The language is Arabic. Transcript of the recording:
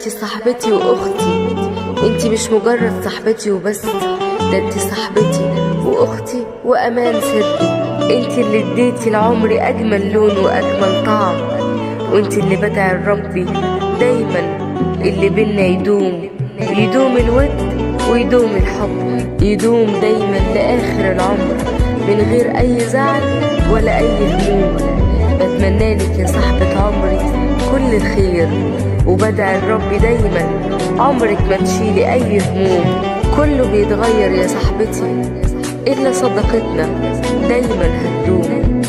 انتي صاحبتي واختي. انتي مش مجرد صاحبتي وبس، ده انتي صاحبتي واختي وامان سري. انتي اللي اديتي لعمري اجمل لون واجمل طعم، وانتي اللي بدعي لربي دايما اللي بينا يدوم الود ويدوم الحب، يدوم دايما لاخر العمر من غير اي زعل ولا اي هموم. بتمنالك يا صاحبة عمري كل الخير، وبدعي لربي دايما عمرك ما تشيلي اي هموم. كله بيتغير يا صاحبتي الا صداقتنا دايما هتدوم.